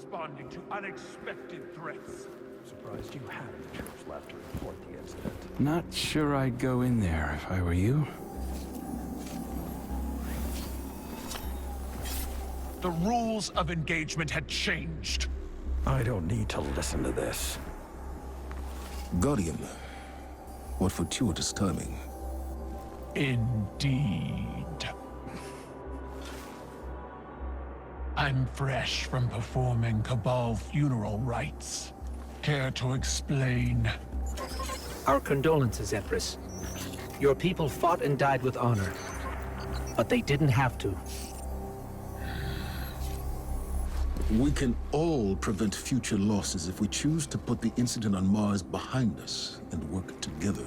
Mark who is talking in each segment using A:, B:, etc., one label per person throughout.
A: responding to unexpected threats.
B: Surprised you had any troops left to report the incident.
C: Not sure I'd go in there if I were you.
A: The rules of engagement had changed.
B: I don't need to listen to this.
D: Guardian, what fortuitous timing.
A: Indeed. I'm fresh from performing Cabal funeral rites. Care to explain?
E: Our condolences, Empress. Your people fought and died with honor. But they didn't have to.
D: We can all prevent future losses if we choose to put the incident on Mars behind us and work together.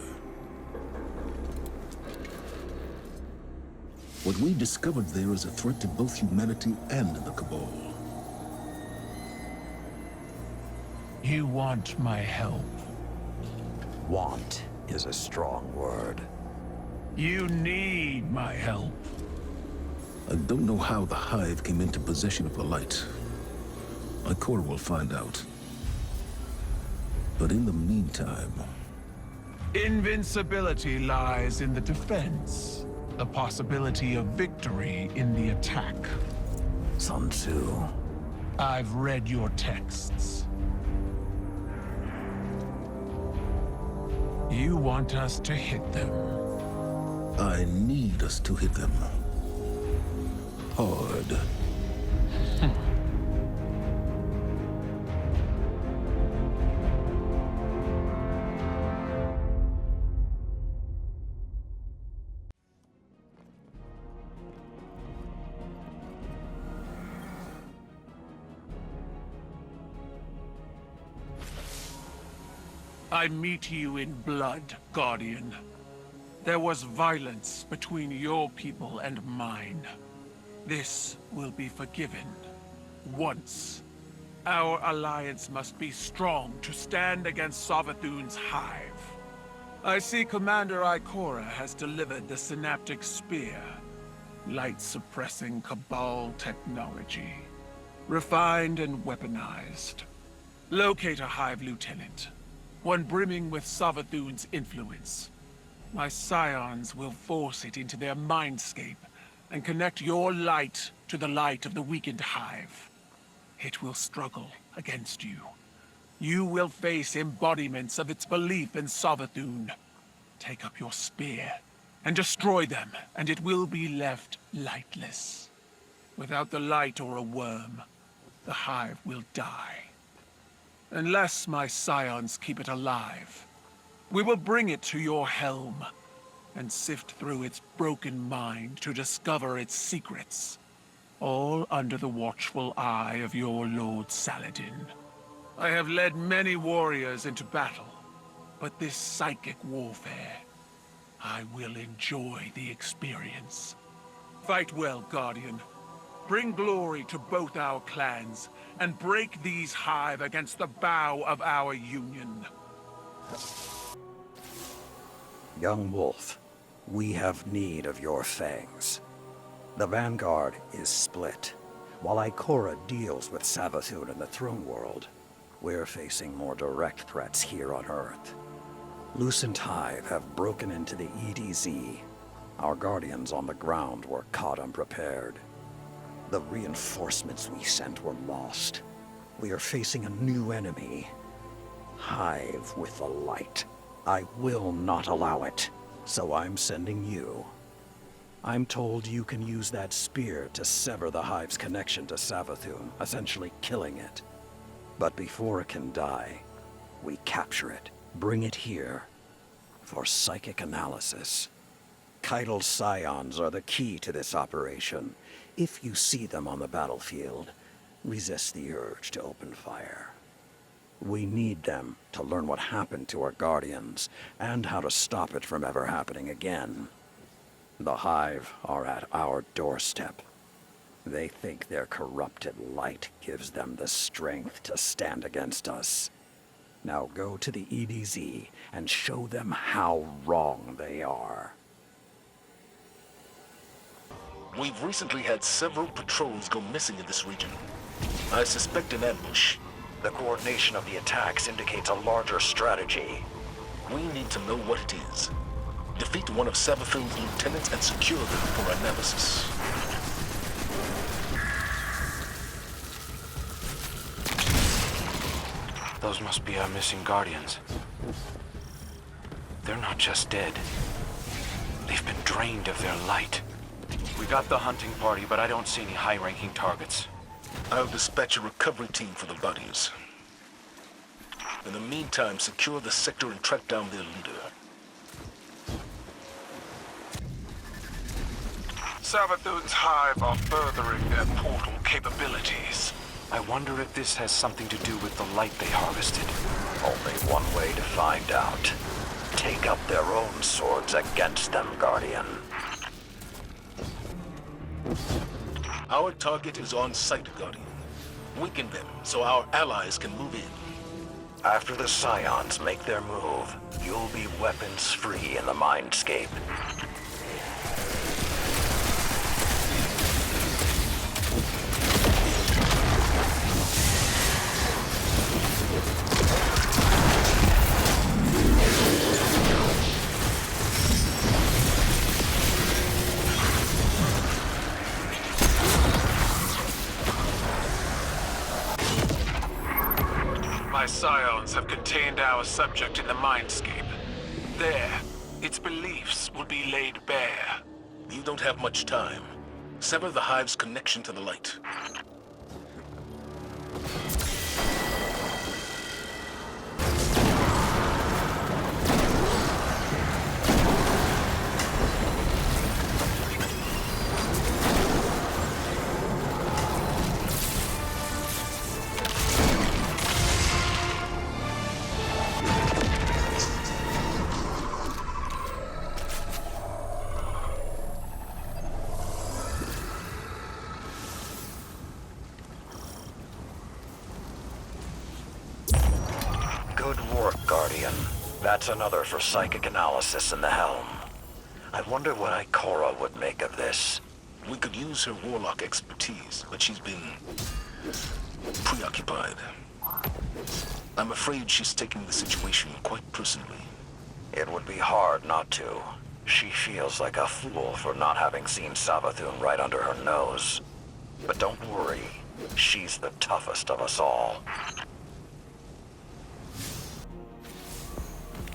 D: What we discovered there is a threat to both humanity and the Cabal.
A: You want my help.
B: Want is a strong word.
A: You need my help.
D: I don't know how the Hive came into possession of the light. Ikora will find out. But in the meantime...
A: Invincibility lies in the defense. The possibility of victory in the attack.
B: Sun Tzu.
A: I've read your texts. You want us to hit them.
D: I need us to hit them. Hard.
A: I meet you in blood, Guardian. There was violence between your people and mine. This will be forgiven. Once. Our alliance must be strong to stand against Savathun's Hive. I see Commander Ikora has delivered the Synaptic Spear. Light-suppressing Cabal technology. Refined and weaponized. Locate a Hive Lieutenant. One brimming with Savathun's influence. My scions will force it into their mindscape and connect your light to the light of the weakened Hive. It will struggle against you. You will face embodiments of its belief in Savathun. Take up your spear and destroy them, and it will be left lightless. Without the light or a worm, the Hive will die. Unless my scions keep it alive, we will bring it to your helm and sift through its broken mind to discover its secrets. All under the watchful eye of your Lord Saladin. I have led many warriors into battle, but this psychic warfare, I will enjoy the experience. Fight well, Guardian. Bring glory to both our clans, and break these Hive against the bow of our union.
B: Young Wolf, we have need of your fangs. The Vanguard is split. While Ikora deals with Savathun in the Throne World, we're facing more direct threats here on Earth. Lucent Hive have broken into the EDZ. Our Guardians on the ground were caught unprepared. The reinforcements we sent were lost. We are facing a new enemy. Hive with the light. I will not allow it, so I'm sending you. I'm told you can use that spear to sever the Hive's connection to Savathun, essentially killing it. But before it can die, we capture it, bring it here, for psychic analysis. Keitel's scions are the key to this operation. If you see them on the battlefield, resist the urge to open fire. We need them to learn what happened to our Guardians, and how to stop it from ever happening again. The Hive are at our doorstep. They think their corrupted light gives them the strength to stand against us. Now go to the EDZ and show them how wrong they are.
D: We've recently had several patrols go missing in this region. I suspect an ambush.
B: The coordination of the attacks indicates a larger strategy.
D: We need to know what it is. Defeat one of Savathun's lieutenants and secure them for our nemesis.
F: Those must be our missing Guardians. They're not just dead. They've been drained of their light. We got the hunting party, but I don't see any high-ranking targets.
D: I'll dispatch a recovery team for the bodies. In the meantime, secure the sector and track down their leader.
A: Savathun's hive are furthering their portal capabilities.
F: I wonder if this has something to do with the light they harvested.
B: Only one way to find out. Take up their own swords against them, Guardian.
D: Our target is on site, Guardian. Weaken them so our allies can move in.
B: After the Scions make their move, you'll be weapons-free in the Mindscape.
A: My Scions have contained our subject in the Mindscape. There, its beliefs will be laid bare.
D: You don't have much time. Sever the hive's connection to the light.
B: Good work, Guardian. That's another for psychic analysis in the helm. I wonder what Ikora would make of this.
D: We could use her warlock expertise, but she's been preoccupied. I'm afraid she's taking the situation quite personally.
B: It would be hard not to. She feels like a fool for not having seen Savathun right under her nose. But don't worry, she's the toughest of us all.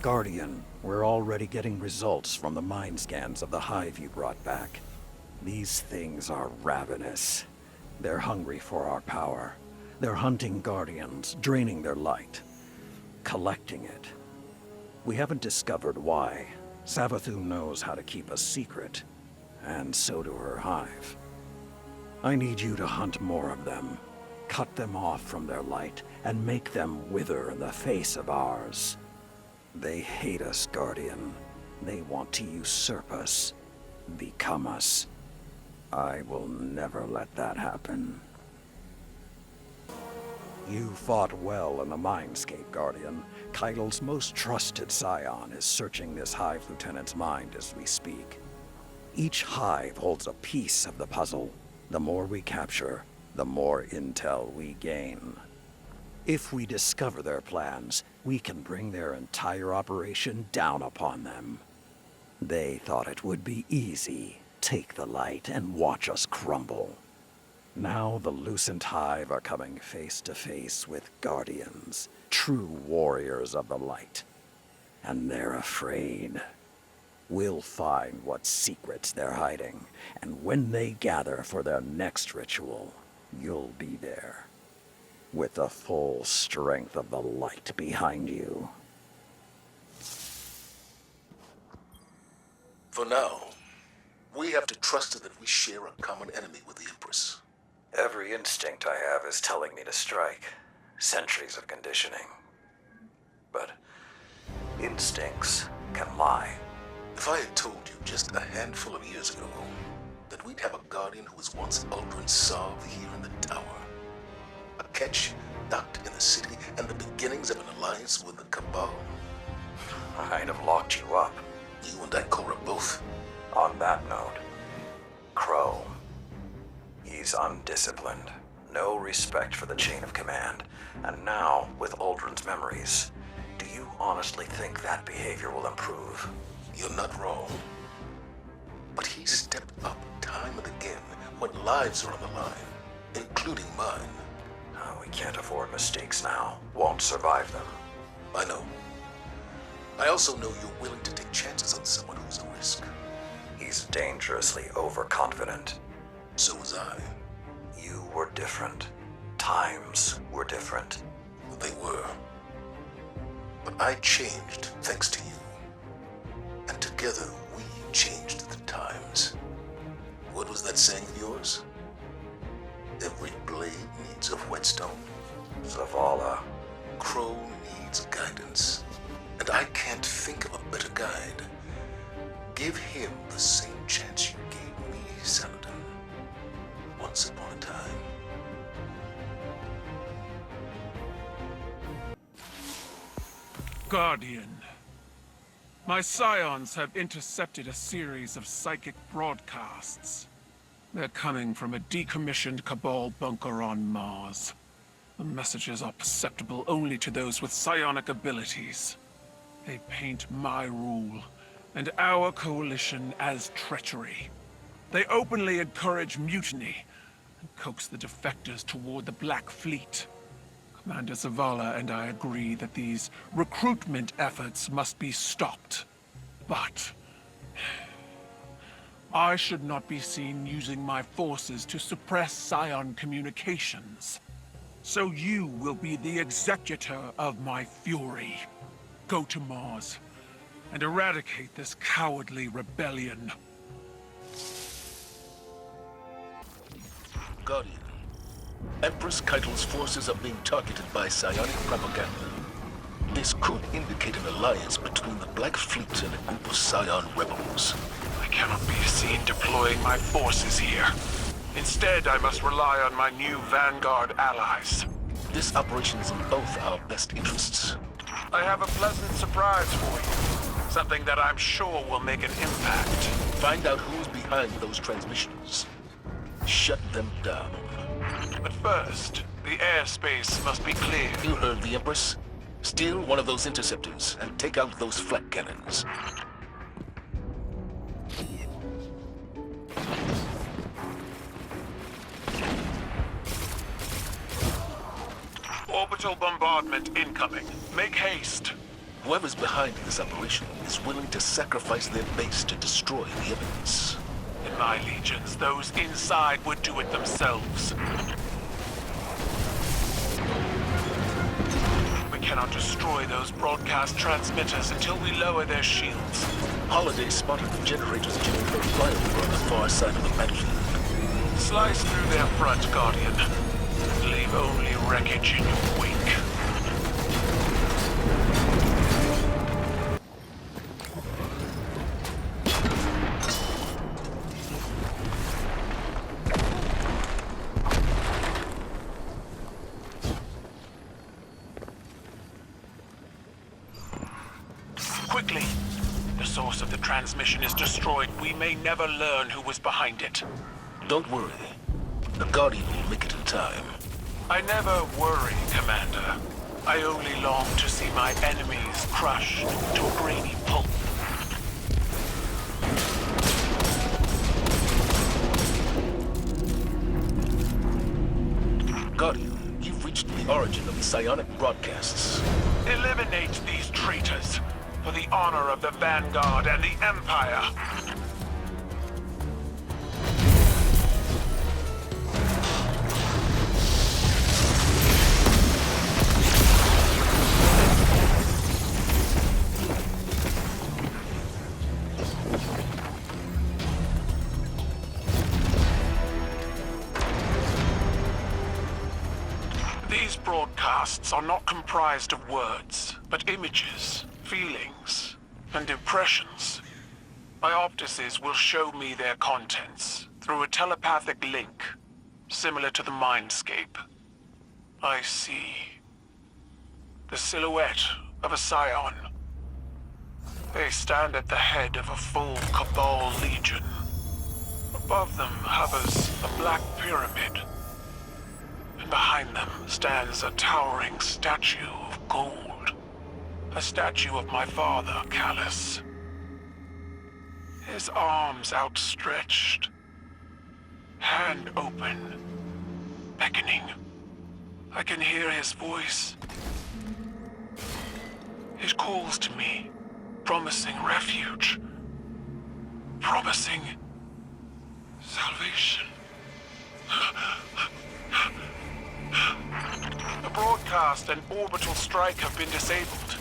B: Guardian, we're already getting results from the mind scans of the hive you brought back. These things are ravenous. They're hungry for our power. They're hunting Guardians, draining their light, collecting it. We haven't discovered why. Savathun knows how to keep a secret, and so do her hive. I need you to hunt more of them, cut them off from their light, and make them wither in the face of ours. They hate us, Guardian. They want to usurp us, become us. I will never let that happen. You fought well in the Mindscape, Guardian. Keidel's most trusted scion is searching this Hive Lieutenant's mind as we speak. Each hive holds a piece of the puzzle. The more we capture, the more intel we gain. If we discover their plans, we can bring their entire operation down upon them. They thought it would be easy. Take the light and watch us crumble. Now the Lucent Hive are coming face to face with Guardians, true warriors of the light. And they're afraid. We'll find what secrets they're hiding, and when they gather for their next ritual, you'll be there, with the full strength of the light behind you.
D: For now, we have to trust that we share a common enemy with the Empress.
B: Every instinct I have is telling me to strike. Centuries of conditioning. But instincts can lie.
D: If I had told you just a handful of years ago that we'd have a Guardian who was once Uldren Sov here in the tower, a catch docked in the city, and the beginnings of an alliance with the Cabal,
B: I'd have locked you up.
D: you and Ikora both.
B: On that note, Crow. He's undisciplined, no respect for the chain of command, and now, with Uldren's memories, do you honestly think that behavior will improve?
D: You're not wrong. But he stepped up time and again when lives are on the line, including mine.
B: Oh, we can't afford mistakes now. Won't survive them.
D: I know. I also know you're willing to take chances on someone who's a risk.
B: He's dangerously overconfident.
D: So was I.
B: You were different. Times were different.
D: They were. But I changed thanks to you. And together we changed the times. What was that saying of yours? Every blade needs a whetstone.
B: Zavala.
D: Crow needs guidance. And I can't think of a better guide. Give him the same chance you gave me, Saladin. Once upon a time.
A: Guardian. My scions have intercepted a series of psychic broadcasts. They're coming from a decommissioned Cabal bunker on Mars. The messages are perceptible only to those with psionic abilities. They paint my rule and our coalition as treachery. They openly encourage mutiny and coax the defectors toward the Black Fleet. Commander Zavala and I agree that these recruitment efforts must be stopped. But I should not be seen using my forces to suppress Scion communications. So you will be the executor of my fury. Go to Mars and eradicate this cowardly rebellion.
D: Guardian, Empress Keitel's forces are being targeted by psionic propaganda. This could indicate an alliance between the Black Fleet and a group of Scion rebels.
A: I cannot be seen deploying my forces here. Instead, I must rely on my new Vanguard allies.
D: This operation is in both our best interests.
A: I have a pleasant surprise for you. Something that I'm sure will make an impact.
D: Find out who's behind those transmissions. Shut them down.
A: But first, the airspace must be clear.
D: You heard the Empress. Steal one of those interceptors and take out those flak cannons.
A: Orbital bombardment incoming. Make haste.
D: Whoever's behind this operation is willing to sacrifice their base to destroy the evidence.
A: In my legions, those inside would do it themselves. We cannot destroy those broadcast transmitters until we lower their shields.
D: Holiday spotted the generators generating flyover on the far side of the battlefield.
A: Slice through their front, Guardian. Leave only wreckage in your wake. Quickly! The source of the transmission is destroyed. We may never learn who was behind it.
D: Don't worry. The Guardian will make it in time.
A: I never worry, Commander. I only long to see my enemies crushed to a grainy pulp.
D: Guardian, you've reached the origin of the psionic broadcasts.
A: Eliminate these traitors for the honor of the Vanguard and the Empire. These broadcasts are not comprised of words, but images, feelings, and impressions. My optices will show me their contents through a telepathic link, similar to the Mindscape. I see the silhouette of a Scion. They stand at the head of a full Cabal legion. Above them hovers a black pyramid. And behind them stands a towering statue of gold. A statue of my father, Callus. His arms outstretched. Hand open. Beckoning. I can hear his voice. It calls to me, promising refuge. Promising salvation. The broadcast and orbital strike have been disabled.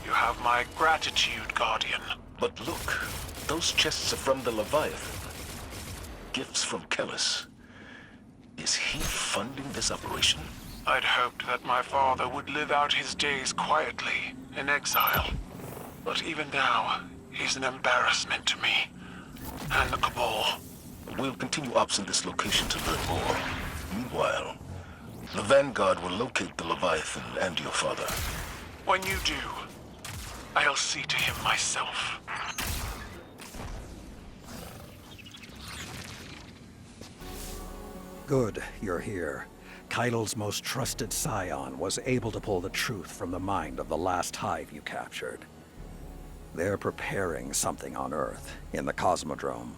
A: You have my gratitude, Guardian.
D: But look, those chests are from the Leviathan. Gifts from Callus. Is he funding this operation?
A: I'd hoped that my father would live out his days quietly, in exile. But even now, he's an embarrassment to me. And the Cabal.
D: We'll continue ops in this location to learn more. Meanwhile, the Vanguard will locate the Leviathan and your father.
A: When you do, I'll see to him myself.
B: Good, you're here. Keidel's most trusted scion was able to pull the truth from the mind of the last hive you captured. They're preparing something on Earth, in the Cosmodrome.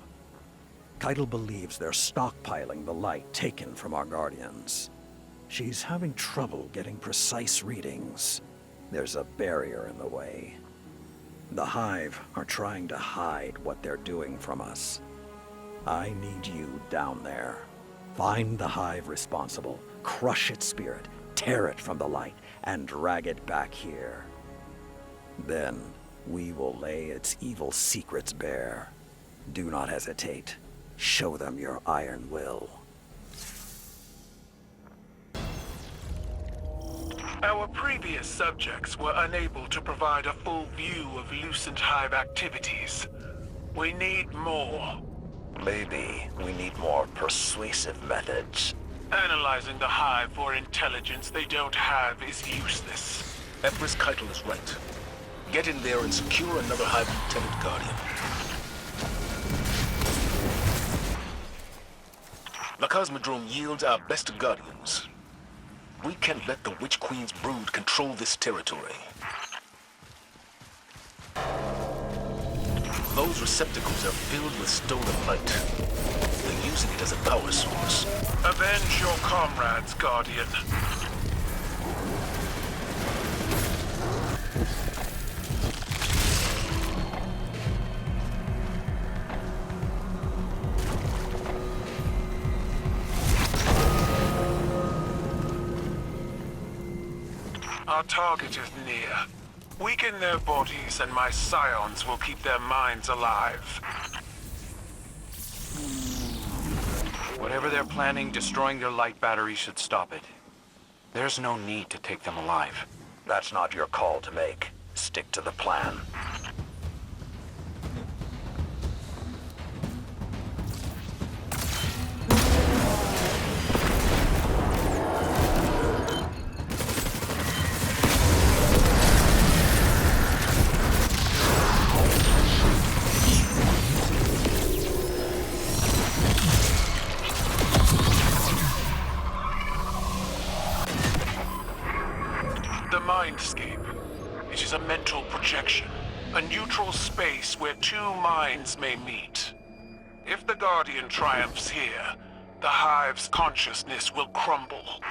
B: Keidel believes they're stockpiling the light taken from our Guardians. She's having trouble getting precise readings. There's a barrier in the way. The Hive are trying to hide what they're doing from us. I need you down there. Find the Hive responsible, crush its spirit, tear it from the light, and drag it back here. Then, we will lay its evil secrets bare. Do not hesitate. Show them your iron will.
A: Our previous subjects were unable to provide a full view of Lucent Hive activities. We need more.
B: Maybe we need more persuasive methods.
A: Analyzing the Hive for intelligence they don't have is useless.
D: Empress Keitel is right. Get in there and secure another Hive Lieutenant Guardian. The Cosmodrome yields our best Guardians. We can't let the Witch Queen's brood control this territory. Those receptacles are filled with stolen light. They're using it as a power source.
A: Avenge your comrades, Guardian. Our target is near. Weaken their bodies and my scions will keep their minds alive.
F: Whatever they're planning, destroying their light battery should stop it. There's no need to take them alive.
B: That's not your call to make. Stick to the plan.
A: The Mindscape. It is a mental projection. A neutral space where two minds may meet. If the Guardian triumphs here, the Hive's consciousness will crumble.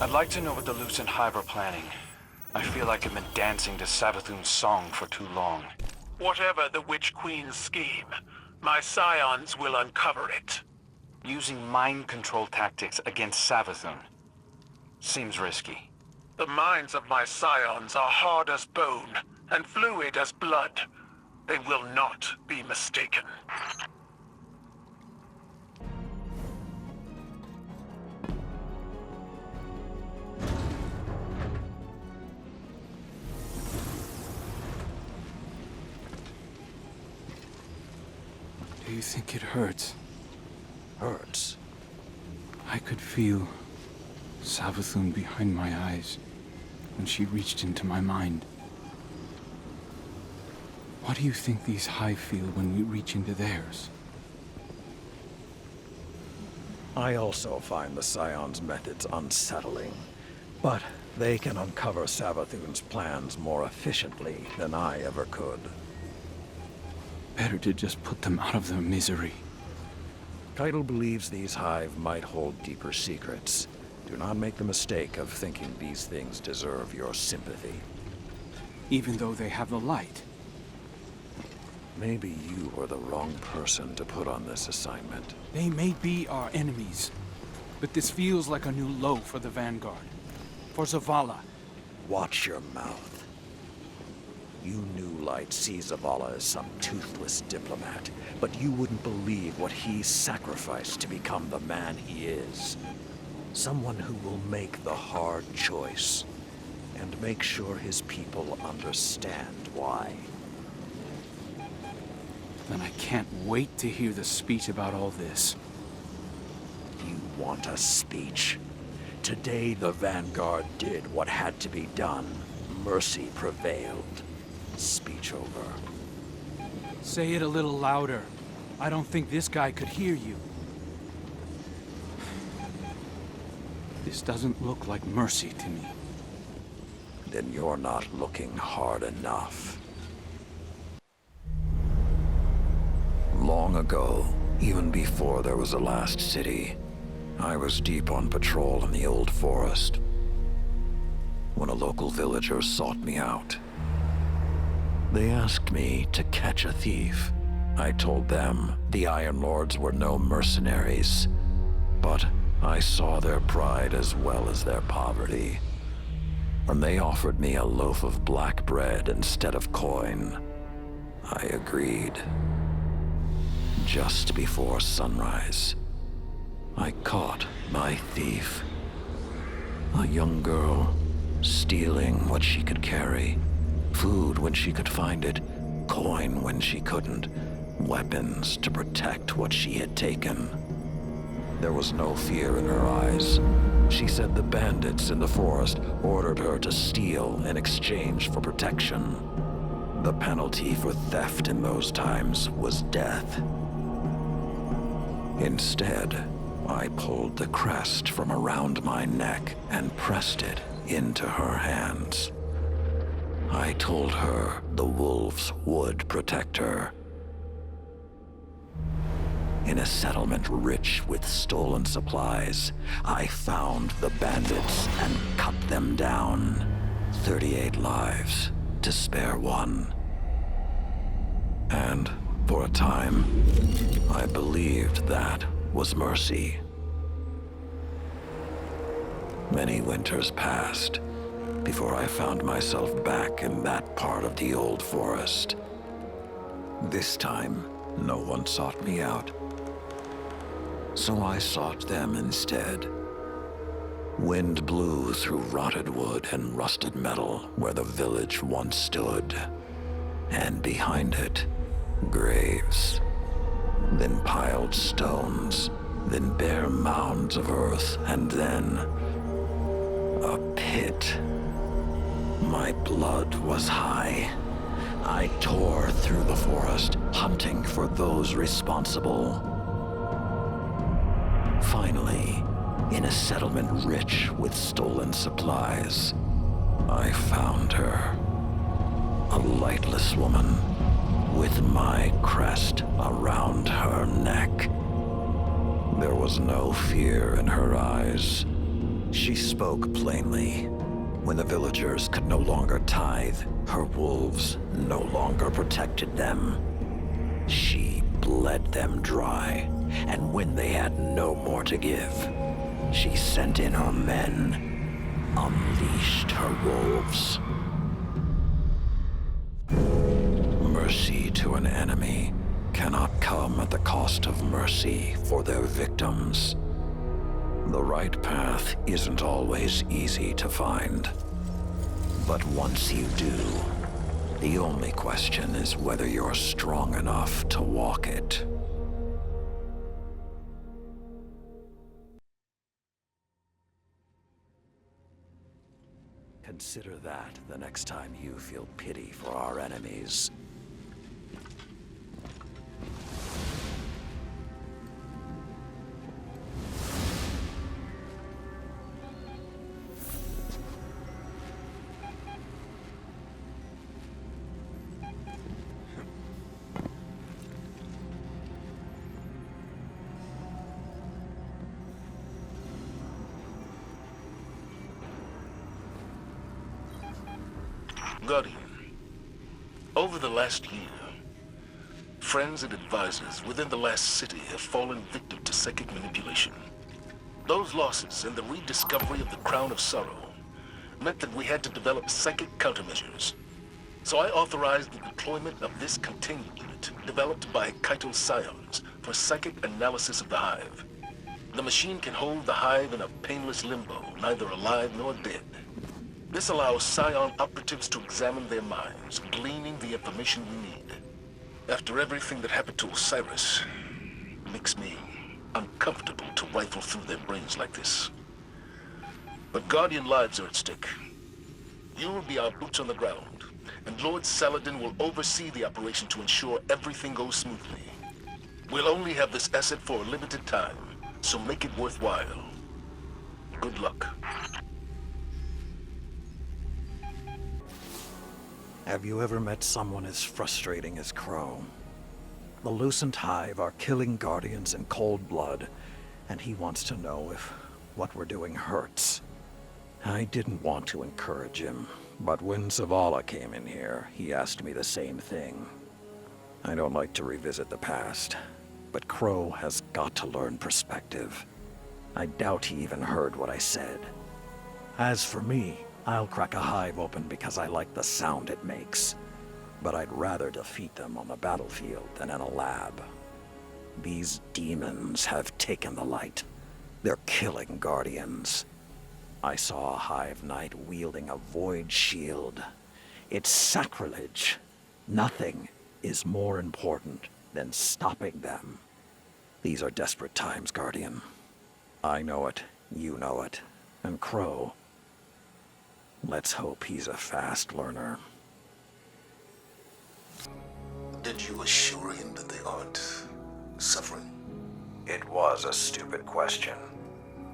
F: I'd like to know what the Lucent Hive are planning. I feel like I've been dancing to Savathun's song for too long.
A: Whatever the Witch Queen's scheme, my scions will uncover it.
F: Using mind control tactics against Savathun seems risky.
A: The minds of my scions are hard as bone and fluid as blood. They will not be mistaken.
C: you think it hurts?
B: Hurts?
C: I could feel Savathun behind my eyes when she reached into my mind. What do you think these Hive feel when we reach into theirs?
B: I also find the Scion's methods unsettling, but they can uncover Savathun's plans more efficiently than I ever could.
C: Better to just put them out of their misery.
B: Keitel believes these Hive might hold deeper secrets. Do not make the mistake of thinking these things deserve your sympathy.
C: Even though they have the light.
B: Maybe you were the wrong person to put on this assignment.
C: They may be our enemies, but this feels like a new low for the Vanguard. For Zavala.
B: Watch your mouth. You New Light see Zavala as some toothless diplomat, but you wouldn't believe what he sacrificed to become the man he is. Someone who will make the hard choice, and make sure his people understand why.
C: Then I can't wait to hear the speech about all this.
B: You want a speech? Today the Vanguard did what had to be done. Mercy prevailed. Speech over.
C: Say it a little louder. I don't think this guy could hear you. This doesn't look like mercy to me.
B: Then you're not looking hard enough. Long ago, even before there was a last city, I was deep on patrol in the old forest when a local villager sought me out. They asked me to catch a thief. I told them the Iron Lords were no mercenaries, but I saw their pride as well as their poverty. When they offered me a loaf of black bread instead of coin, I agreed. Just before sunrise, I caught my thief. A young girl, stealing what she could carry. Food when she could find it, coin when she couldn't, weapons to protect what she had taken. There was no fear in her eyes. She said the bandits in the forest ordered her to steal in exchange for protection. The penalty for theft in those times was death. Instead, I pulled the crest from around my neck and pressed it into her hands. I told her the wolves would protect her. In a settlement rich with stolen supplies, I found the bandits and cut them down. 38 lives to spare one. And for a time, I believed that was mercy. Many winters passed before I found myself back in that part of the old forest. This time, no one sought me out. So I sought them instead. Wind blew through rotted wood and rusted metal where the village once stood. And behind it, graves. Then piled stones, then bare mounds of earth, and then a pit. My blood was high. I tore through the forest, hunting for those responsible. Finally, in a settlement rich with stolen supplies, I found her. A lightless woman with my crest around her neck. There was no fear in her eyes. She spoke plainly. When the villagers could no longer tithe, her wolves no longer protected them. She bled them dry, and when they had no more to give, she sent in her men, unleashed her wolves. Mercy to an enemy cannot come at the cost of mercy for their victims. The right path isn't always easy to find. But once you do, the only question is whether you're strong enough to walk it. Consider that the next time you feel pity for our enemies.
D: Guardian, over the last year, friends and advisors within the last city have fallen victim to psychic manipulation. Those losses and the rediscovery of the Crown of Sorrow meant that we had to develop psychic countermeasures. So I authorized the deployment of this containment unit developed by Kaito Scions for psychic analysis of the Hive. The machine can hold the Hive in a painless limbo, neither alive nor dead. This allows Scion operatives to examine their minds, gleaning the information we need. After everything that happened to Osiris, it makes me uncomfortable to rifle through their brains like this. But Guardian lives are at stake. You will be our boots on the ground, and Lord Saladin will oversee the operation to ensure everything goes smoothly. We'll only have this asset for a limited time, so make it worthwhile. Good luck.
B: Have you ever met someone as frustrating as Crow? The Lucent Hive are killing Guardians in cold blood, and he wants to know if what we're doing hurts. I didn't want to encourage him, but when Zavala came in here, he asked me the same thing. I don't like to revisit the past, but Crow has got to learn perspective. I doubt he even heard what I said. As for me, I'll crack a hive open because I like the sound it makes. But I'd rather defeat them on the battlefield than in a lab. These demons have taken the light. They're killing Guardians. I saw a Hive Knight wielding a void shield. It's sacrilege. Nothing is more important than stopping them. These are desperate times, Guardian. I know it, you know it, and Crow. Let's hope he's a fast learner.
D: Did you assure him that they aren't suffering?
B: It was a stupid question.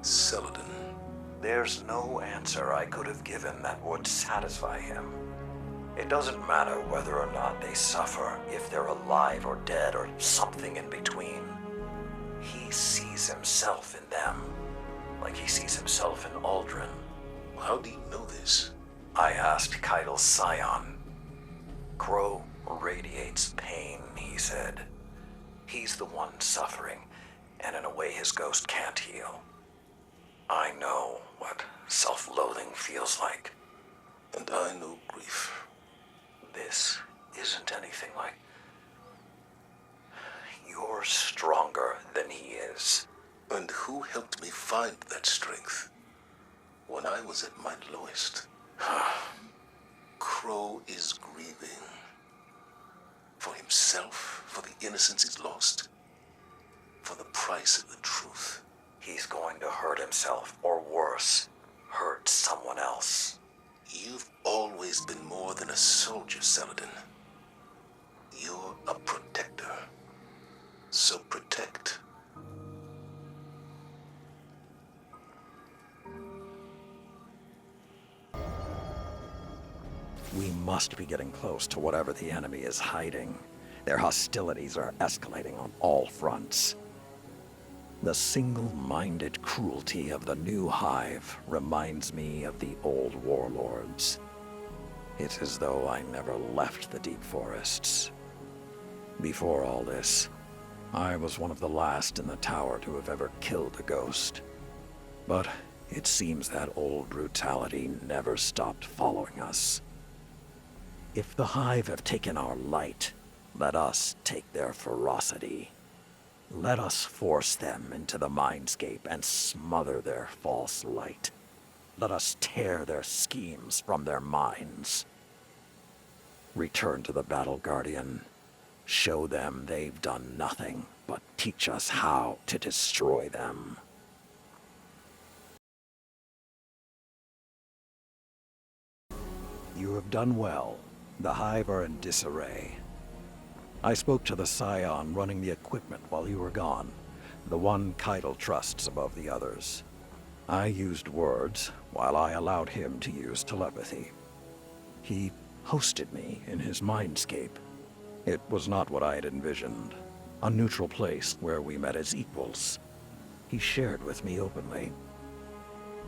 D: Saladin.
B: There's no answer I could have given that would satisfy him. It doesn't matter whether or not they suffer, if they're alive or dead or something in between. He sees himself in them, like he sees himself in Aldrin.
D: How do you know this?
B: I asked Kaito Scion. Crow radiates pain, he said. He's the one suffering, and in a way his ghost can't heal. I know what self-loathing feels like.
D: And I know grief.
B: This isn't anything like... You're stronger than he is.
D: And who helped me find that strength? When I was at my lowest. Crow is grieving. For himself, for the innocence he's lost. For the price of the truth.
B: He's going to hurt himself, or worse, hurt someone else.
D: You've always been more than a soldier, Saladin. You're a protector. So protect.
B: We must be getting close to whatever the enemy is hiding. Their hostilities are escalating on all fronts. The single-minded cruelty of the new Hive reminds me of the old warlords. It's as though I never left the deep forests. Before all this, I was one of the last in the tower to have ever killed a ghost. But it seems that old brutality never stopped following us. If the Hive have taken our light, let us take their ferocity. Let us force them into the mindscape and smother their false light. Let us tear their schemes from their minds. Return to the battle, Guardian. Show them they've done nothing but teach us how to destroy them. have done well. The Hive are in disarray. I spoke to the Scion running the equipment while you were gone, the one Keitel trusts above the others. I used words, while I allowed him to use telepathy. He hosted me in his mindscape. It was not what I had envisioned. A neutral place where we met as equals. He shared with me openly.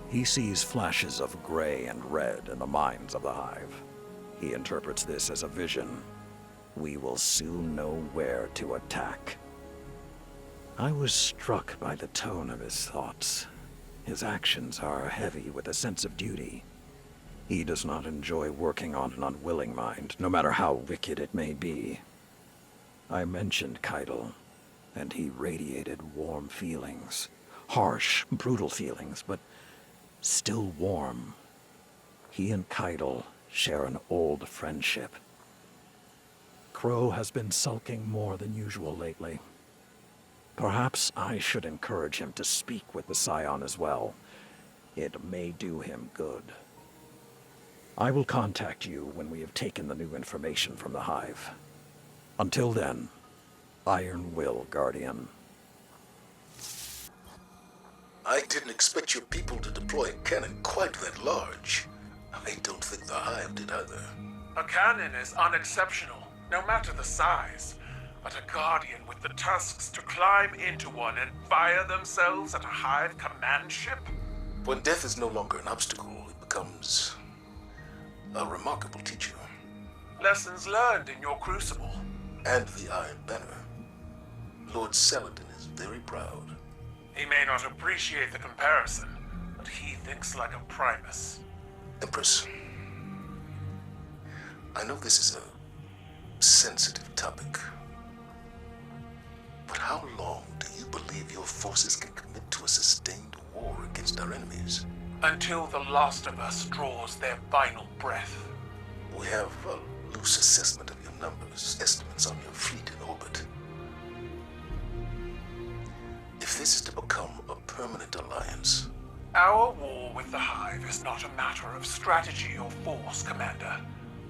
B: He sees flashes of gray and red in the minds of the Hive. He interprets this as a vision. We will soon know where to attack. I was struck by the tone of his thoughts. His actions are heavy with a sense of duty. He does not enjoy working on an unwilling mind, no matter how wicked it may be. I mentioned Keitel, and he radiated warm feelings. Harsh, brutal feelings, but still warm. He and Keitel share an old friendship. Crow has been sulking more than usual lately. Perhaps I should encourage him to speak with the Scion as well. It may do him good. I will contact you when we have taken the new information from the Hive. Until then, Iron Will, Guardian.
D: I didn't expect your people to deploy a cannon quite that large. I don't think the Hive did either.
A: A cannon is unexceptional, no matter the size. But a Guardian with the tusks to climb into one and fire themselves at a Hive command ship?
D: When death is no longer an obstacle, it becomes a remarkable teacher.
A: Lessons learned in your crucible.
D: And the Iron Banner. Lord Saladin is very proud.
A: He may not appreciate the comparison, but he thinks like a Primus.
D: Empress, I know this is a sensitive topic, but how long do you believe your forces can commit to a sustained war against our enemies?
A: Until the last of us draws their final breath.
D: We have a loose assessment of your numbers, estimates on your fleet in orbit. If this is to become a permanent alliance...
A: Our war with the Hive is not a matter of strategy or force, Commander,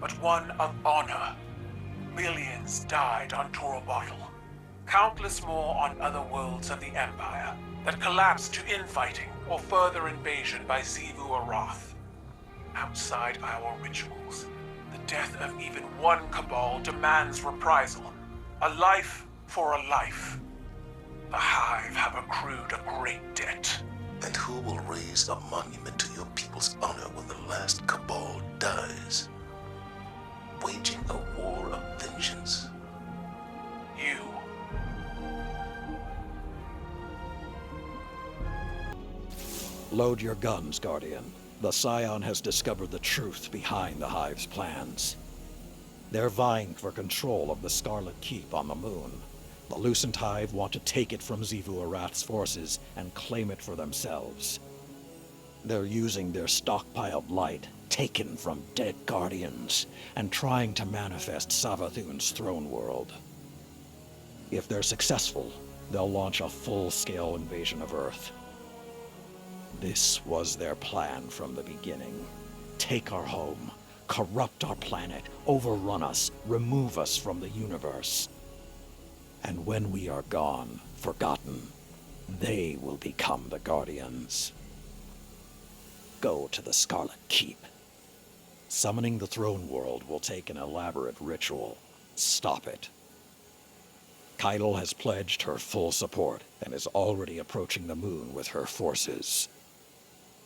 A: but one of honor. Millions died on Torobottle. Countless more on other worlds of the Empire that collapsed to infighting or further invasion by Xivu Arath. Outside our rituals, the death of even one Cabal demands reprisal. A life for a life. The Hive have accrued a great debt.
D: And who will raise a monument to your people's honor when the last Cabal dies? Waging a war of vengeance.
A: You.
B: Load your guns, Guardian. The Scion has discovered the truth behind the Hive's plans. They're vying for control of the Scarlet Keep on the moon. The Lucent Hive want to take it from Xivu Arath's forces and claim it for themselves. They're using their stockpiled light, taken from dead Guardians, and trying to manifest Savathun's throne world. If they're successful, they'll launch a full-scale invasion of Earth. This was their plan from the beginning. Take our home, corrupt our planet, overrun us, remove us from the universe. And when we are gone, forgotten, they will become the Guardians. Go to the Scarlet Keep. Summoning the Throne World will take an elaborate ritual. Stop it. Keitel has pledged her full support and is already approaching the moon with her forces.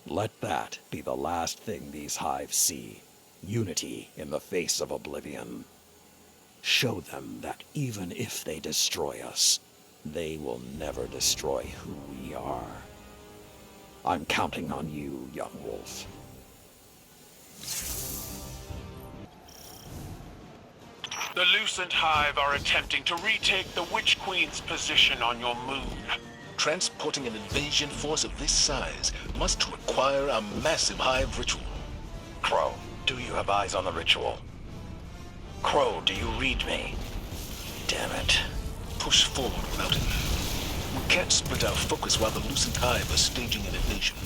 B: Let that be the last thing these Hives see. Unity in the face of oblivion. Show them that even if they destroy us, they will never destroy who we are. I'm counting on you, young wolf.
A: The Lucent Hive are attempting to retake the Witch Queen's position on your moon.
D: Transporting an invasion force of this size must require a massive Hive ritual.
B: Crow, do you have eyes on the ritual? Crow, do you read me? Damn it.
D: Push forward without it. We can't split our focus while the Lucent Hive are staging an invasion.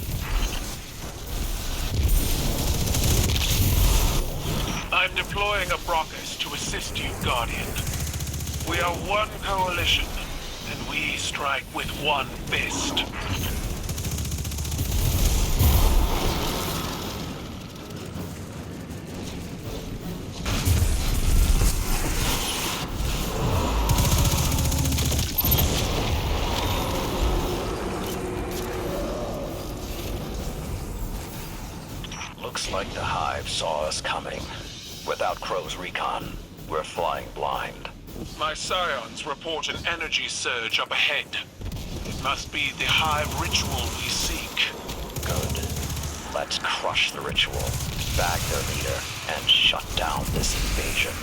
A: I'm deploying a Brockus to assist you, Guardian. We are one coalition, and we strike with one fist.
G: Looks like the Hive saw us coming. Without Crow's recon, we're flying blind.
A: My scions report an energy surge up ahead. It must be the Hive ritual we seek.
G: Good. Let's crush the ritual, bag their leader, and shut down this invasion.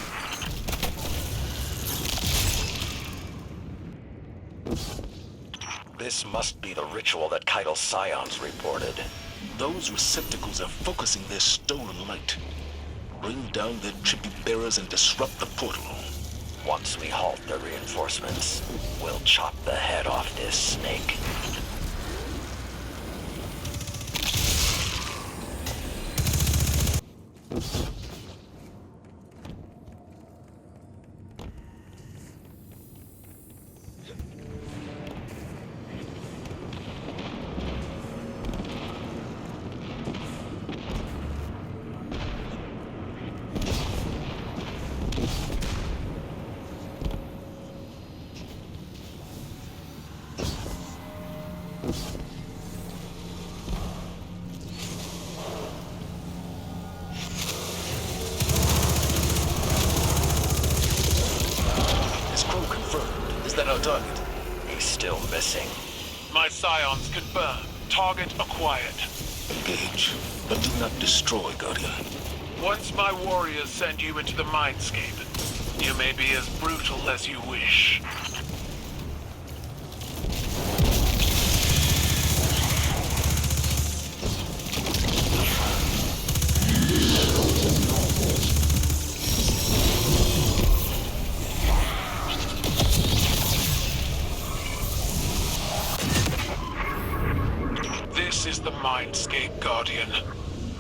G: This must be the ritual that Keitel Scions reported.
D: Those receptacles are focusing their stolen light. Bring down their tribute bearers and disrupt the portal.
G: Once we halt their reinforcements, we'll chop the head off this snake.
D: Is Crow confirmed? Is that our target?
G: He's still missing.
A: My scions confirm. Target acquired.
D: Engage, but do not destroy, Guardian.
A: Once my warriors send you into the mindscape, you may be as brutal as you wish. This is the Mindscape, Guardian.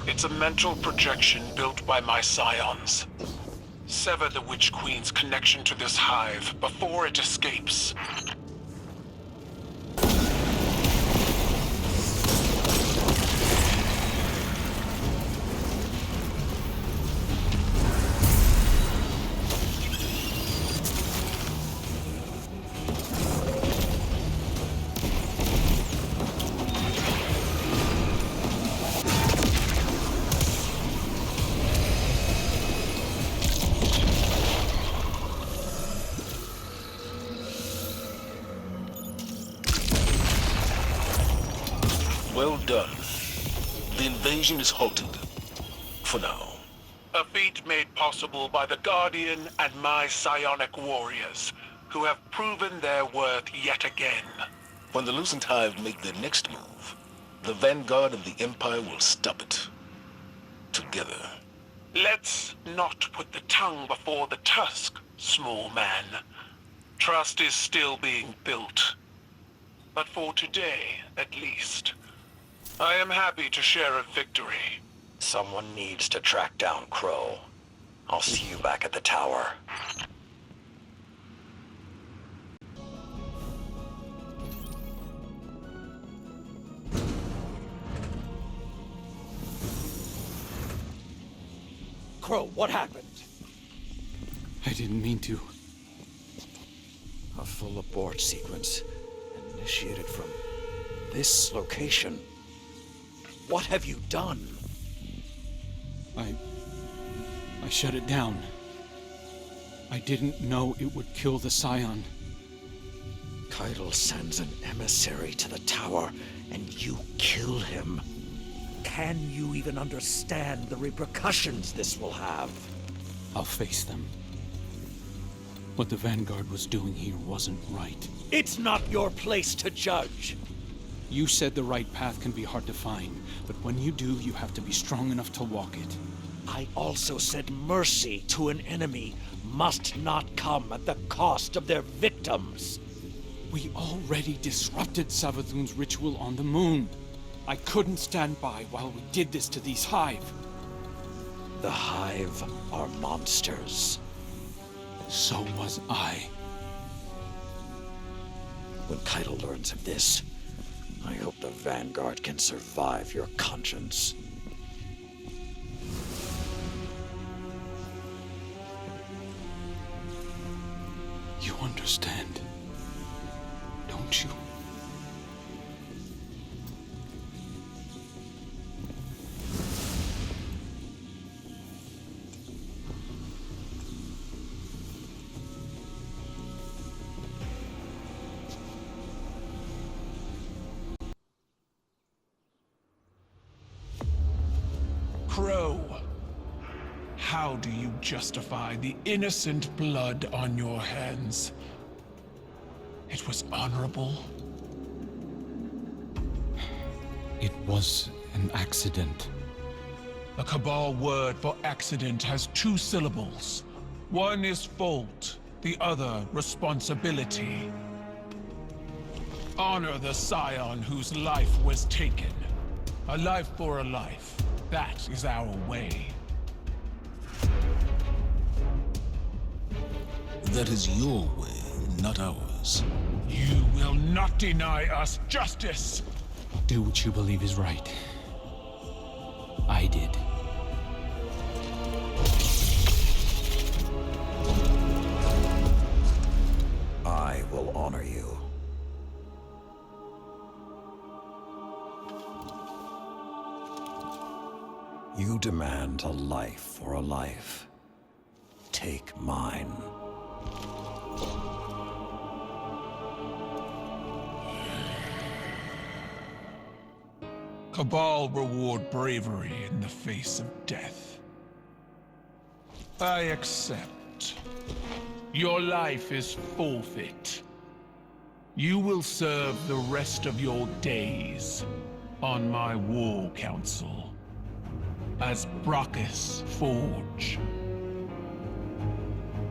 A: It's a mental projection built by my scions. Sever the Witch Queen's connection to this hive before it escapes.
D: Well done. The invasion is halted. For now.
A: A feat made possible by the Guardian and my psionic warriors, who have proven their worth yet again.
D: When the Lucent Hive make their next move, the Vanguard and the Empire will stop it. Together.
A: Let's not put the tongue before the tusk, small man. Trust is still being built. But for today, at least, I am happy to share a victory.
G: Someone needs to track down Crow. I'll see you back at the tower.
B: Crow, what happened?
C: I didn't mean to.
B: A full abort sequence initiated from this location. What have you done?
C: I shut it down. I didn't know it would kill the Scion.
B: Keitel sends an emissary to the tower, and you kill him. Can you even understand the repercussions this will have?
C: I'll face them. What the Vanguard was doing here wasn't right.
B: It's not your place to judge.
C: You said the right path can be hard to find, but when you do, you have to be strong enough to walk it.
B: I also said mercy to an enemy must not come at the cost of their victims.
C: We already disrupted Savathun's ritual on the moon. I couldn't stand by while we did this to these Hive.
B: The Hive are monsters.
C: So was I.
B: When Keitel learns of this, I hope the Vanguard can survive your conscience.
C: You understand, don't you?
A: Crow, how do you justify the innocent blood on your hands? It was honorable.
C: It was an accident.
A: The Cabal word for accident has two syllables. One is fault, the other responsibility. Honor the scion whose life was taken. A life for a life. That is our way.
D: That is your way, not ours.
A: You will not deny us justice!
C: Do what you believe is right. I did.
B: I will honor you. You demand a life for a life. Take mine.
A: Cabal reward bravery in the face of death. I accept. Your life is forfeit. You will serve the rest of your days on my war council as Brachus Forge.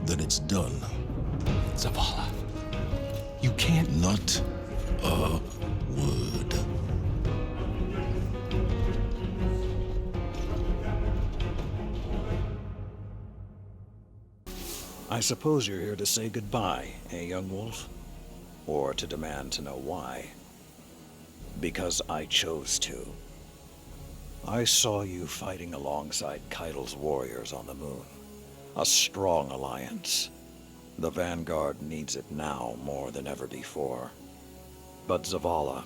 D: Then it's done.
C: Zavala, you can't...
D: Not a word.
B: I suppose you're here to say goodbye, eh, young wolf? Or to demand to know why? Because I chose to. I saw you fighting alongside Keitel's warriors on the moon. A strong alliance. The Vanguard needs it now more than ever before. But Zavala,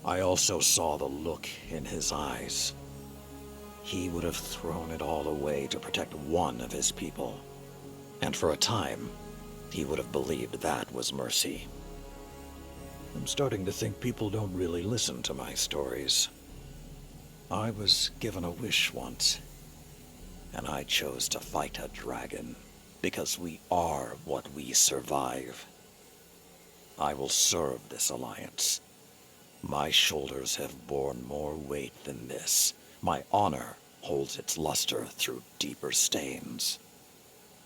B: I also saw the look in his eyes. He would have thrown it all away to protect one of his people. And for a time, he would have believed that was mercy. I'm starting to think people don't really listen to my stories. I was given a wish once, and I chose to fight a dragon, because we are what we survive. I will serve this alliance. My shoulders have borne more weight than this. My honor holds its luster through deeper stains.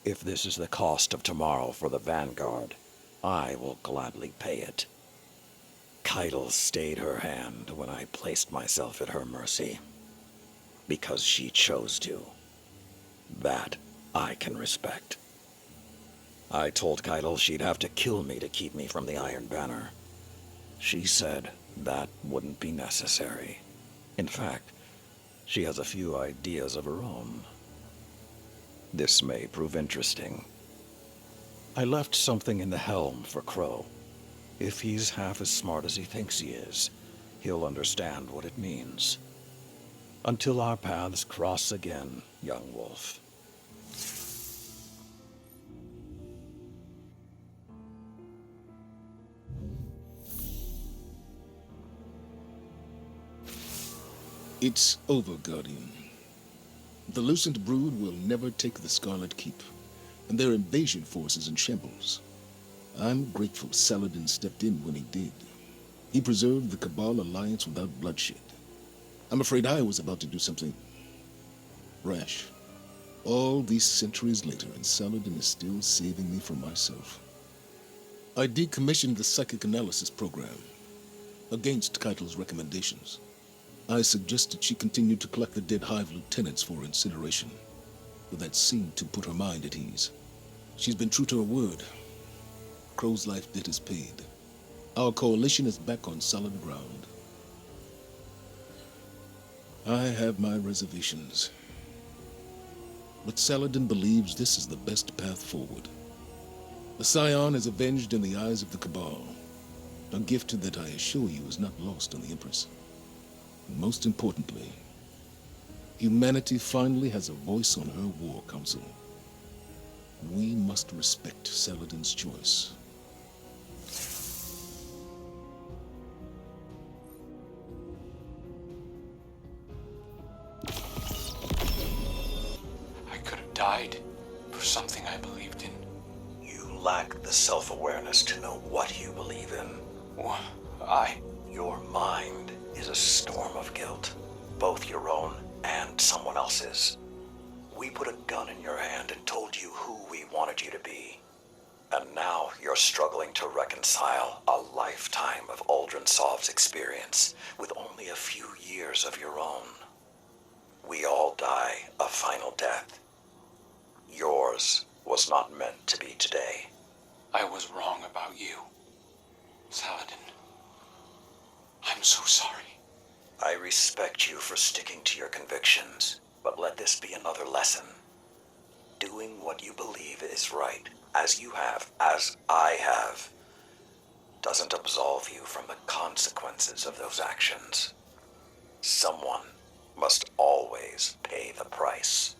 B: If this is the cost of tomorrow for the Vanguard, I will gladly pay it. Keitel stayed her hand when I placed myself at her mercy. Because she chose to. That I can respect. I told Keitel she'd have to kill me to keep me from the Iron Banner. She said that wouldn't be necessary. In fact, she has a few ideas of her own. This may prove interesting. I left something in the helm for Crow. If he's half as smart as he thinks he is, he'll understand what it means. Until our paths cross again, young wolf.
D: It's over, Guardian. The Lucent Brood will never take the Scarlet Keep, and their invasion force is in shambles. I'm grateful Saladin stepped in when he did. He preserved the Cabal alliance without bloodshed. I'm afraid I was about to do something rash. All these centuries later, and Saladin is still saving me from myself. I decommissioned the psychic analysis program against Keitel's recommendations. I suggested she continue to collect the dead Hive lieutenants for incineration, but that seemed to put her mind at ease. She's been true to her word. Crow's life debt is paid. Our coalition is back on solid ground. I have my reservations, but Saladin believes this is the best path forward. The Scion is avenged in the eyes of the Cabal, a gift that I assure you is not lost on the Empress. And most importantly, humanity finally has a voice on her war council. We must respect Saladin's choice.
C: I could have died for something I believed in.
B: You lack the self-awareness to know what you believe in. Your mind is a storm of guilt, both your own and someone else's. We put a gun in your hand and told you who we wanted you to be. And now you're struggling to reconcile a lifetime of Uldren Sov's experience with only a few years of your own. We all die a final death. Yours was not meant to be today.
C: I was wrong about you, Saladin. I'm so sorry.
B: I respect you for sticking to your convictions, but let this be another lesson. Doing what you believe is right, as you have, as I have, doesn't absolve you from the consequences of those actions. Someone must always pay the price.